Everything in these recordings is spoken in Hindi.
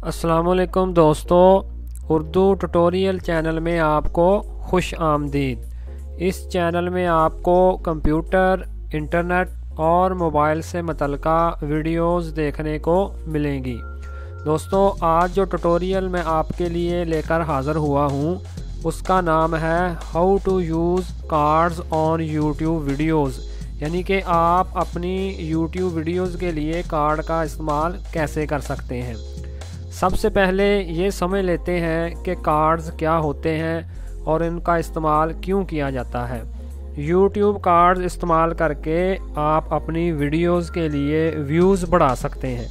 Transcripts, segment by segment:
अस्सलामुअलैकुम दोस्तों, उर्दू ट्यूटोरियल चैनल में आपको खुश आमदीद। इस चैनल में आपको कंप्यूटर, इंटरनेट और मोबाइल से मुतल्लिका वीडियोस देखने को मिलेंगी। दोस्तों, आज जो ट्यूटोरियल मैं आपके लिए लेकर हाज़िर हुआ हूँ उसका नाम है how to use cards on YouTube videos, यानी कि आप अपनी यूट्यूब वीडियोज़ के लिए कार्ड का इस्तेमाल कैसे कर सकते हैं। सबसे पहले ये समझ लेते हैं कि कार्ड्स क्या होते हैं और इनका इस्तेमाल क्यों किया जाता है। YouTube कार्ड्स इस्तेमाल करके आप अपनी वीडियोज़ के लिए व्यूज़ बढ़ा सकते हैं,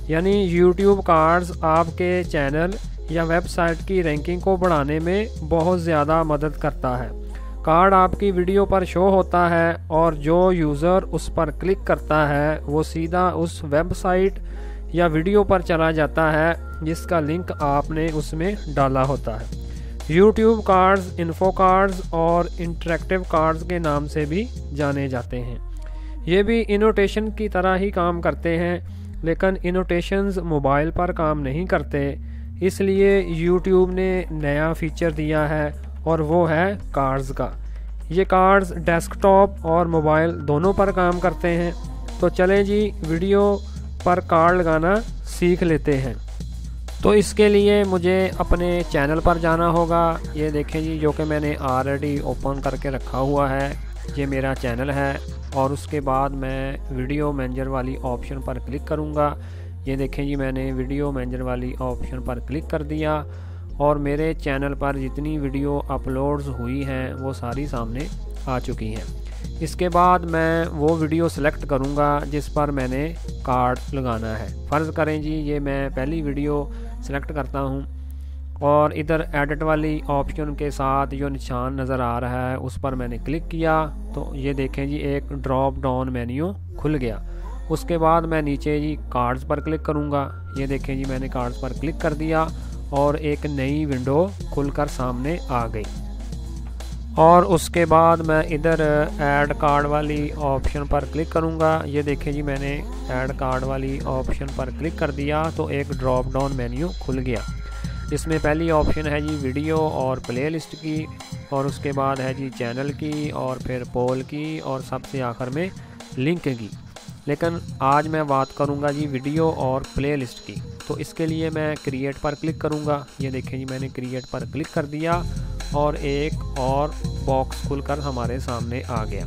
यानी YouTube कार्ड्स आपके चैनल या वेबसाइट की रैंकिंग को बढ़ाने में बहुत ज़्यादा मदद करता है। कार्ड आपकी वीडियो पर शो होता है और जो यूज़र उस पर क्लिक करता है वो सीधा उस वेबसाइट या वीडियो पर चला जाता है जिसका लिंक आपने उसमें डाला होता है। YouTube कार्ड्स इन्फो कार्ड्स और इंटरेक्टिव कार्ड्स के नाम से भी जाने जाते हैं। ये भी इनोटेशन की तरह ही काम करते हैं, लेकिन इनोटेशंस मोबाइल पर काम नहीं करते, इसलिए YouTube ने नया फीचर दिया है और वो है कार्ड्स का। ये कार्ड्स डेस्कटॉप और मोबाइल दोनों पर काम करते हैं। तो चलें जी, वीडियो पर कार्ड लगाना सीख लेते हैं। तो इसके लिए मुझे अपने चैनल पर जाना होगा। ये देखें जी, जो कि मैंने ऑलरेडी ओपन करके रखा हुआ है, ये मेरा चैनल है। और उसके बाद मैं वीडियो मैनेजर वाली ऑप्शन पर क्लिक करूँगा। ये देखें जी, मैंने वीडियो मैनेजर वाली ऑप्शन पर क्लिक कर दिया और मेरे चैनल पर जितनी वीडियो अपलोड्स हुई हैं वो सारी सामने आ चुकी हैं। इसके बाद मैं वो वीडियो सेलेक्ट करूँगा जिस पर मैंने कार्ड लगाना है। फ़र्ज़ करें जी, ये मैं पहली वीडियो सेलेक्ट करता हूँ और इधर एडिट वाली ऑप्शन के साथ जो निशान नज़र आ रहा है उस पर मैंने क्लिक किया तो ये देखें जी, एक ड्रॉप डाउन मेन्यू खुल गया। उसके बाद मैं नीचे जी कार्ड्स पर क्लिक करूँगा। ये देखें जी, मैंने कार्ड्स पर क्लिक कर दिया और एक नई विंडो खुलकर सामने आ गई। और उसके बाद मैं इधर ऐड कार्ड वाली ऑप्शन पर क्लिक करूँगा। ये देखें जी, मैंने ऐड कार्ड वाली ऑप्शन पर क्लिक कर दिया तो एक ड्रॉप डाउन मेन्यू खुल गया। इसमें पहली ऑप्शन है जी वीडियो और प्लेलिस्ट की, और उसके बाद है जी चैनल की, और फिर पोल की, और सबसे आखिर में लिंक की। लेकिन आज मैं बात करूँगा जी वीडियो और प्लेलिस्ट की। तो इसके लिए मैं क्रिएट पर क्लिक करूँगा। ये देखें जी, मैंने क्रिएट पर क्लिक कर दिया और एक और बॉक्स खुलकर हमारे सामने आ गया।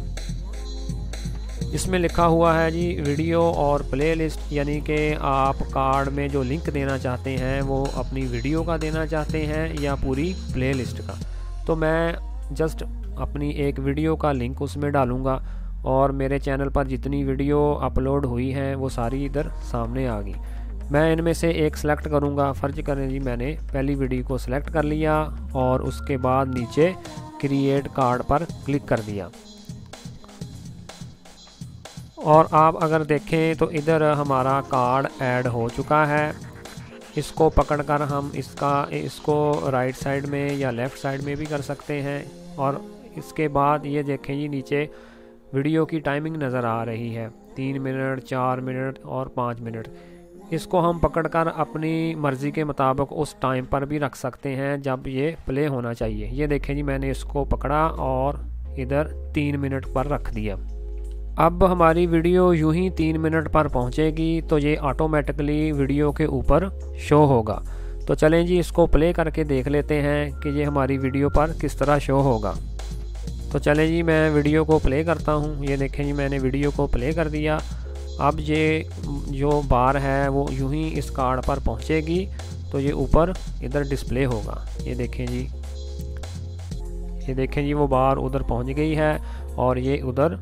इसमें लिखा हुआ है जी वीडियो और प्लेलिस्ट, यानी कि आप कार्ड में जो लिंक देना चाहते हैं वो अपनी वीडियो का देना चाहते हैं या पूरी प्लेलिस्ट का। तो मैं जस्ट अपनी एक वीडियो का लिंक उसमें डालूँगा और मेरे चैनल पर जितनी वीडियो अपलोड हुई हैं वो सारी इधर सामने आ गई। मैं इनमें से एक सेलेक्ट करूंगा। फ़र्ज करें जी, मैंने पहली वीडियो को सिलेक्ट कर लिया और उसके बाद नीचे क्रिएट कार्ड पर क्लिक कर दिया। और आप अगर देखें तो इधर हमारा कार्ड ऐड हो चुका है। इसको पकड़कर हम इसको राइट साइड में या लेफ़्ट साइड में भी कर सकते हैं। और इसके बाद ये देखें जी, नीचे वीडियो की टाइमिंग नज़र आ रही है, 3 मिनट, 4 मिनट और 5 मिनट। इसको हम पकड़कर अपनी मर्ज़ी के मुताबिक उस टाइम पर भी रख सकते हैं जब ये प्ले होना चाहिए। ये देखें जी, मैंने इसको पकड़ा और इधर 3 मिनट पर रख दिया। अब हमारी वीडियो यूं ही 3 मिनट पर पहुंचेगी तो ये ऑटोमेटिकली वीडियो के ऊपर शो होगा। तो चलें जी, इसको प्ले करके देख लेते हैं कि ये हमारी वीडियो पर किस तरह शो होगा। तो चलें जी, मैं वीडियो को प्ले करता हूँ। ये देखें जी, मैंने वीडियो को प्ले कर दिया। अब ये जो बार है वो यूं ही इस कार्ड पर पहुंचेगी तो ये ऊपर इधर डिस्प्ले होगा। ये देखें जी, वो बार उधर पहुंच गई है और ये उधर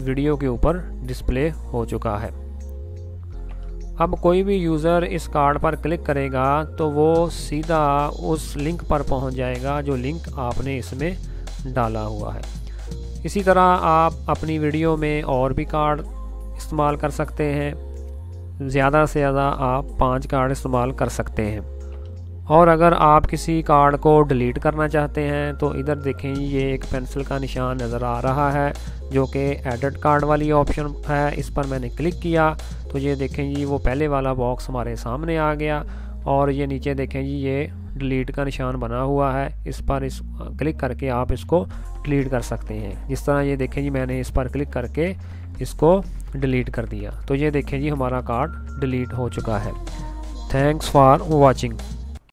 वीडियो के ऊपर डिस्प्ले हो चुका है। अब कोई भी यूज़र इस कार्ड पर क्लिक करेगा तो वो सीधा उस लिंक पर पहुंच जाएगा जो लिंक आपने इसमें डाला हुआ है। इसी तरह आप अपनी वीडियो में और भी कार्ड इस्तेमाल कर सकते हैं। ज़्यादा से ज़्यादा आप 5 कार्ड इस्तेमाल कर सकते हैं। और अगर आप किसी कार्ड को डिलीट करना चाहते हैं तो इधर देखें, ये एक पेंसिल का निशान नज़र आ रहा है जो कि एडिट कार्ड वाली ऑप्शन है। इस पर मैंने क्लिक किया तो ये देखें जी, वो पहले वाला बॉक्स हमारे सामने आ गया और ये नीचे देखें जी, ये डिलीट का निशान बना हुआ है, इस पर क्लिक करके आप इसको डिलीट कर सकते हैं। जिस तरह ये देखें जी, मैंने इस पर क्लिक करके इसको डिलीट कर दिया, तो ये देखें जी हमारा कार्ड डिलीट हो चुका है। Thanks for watching.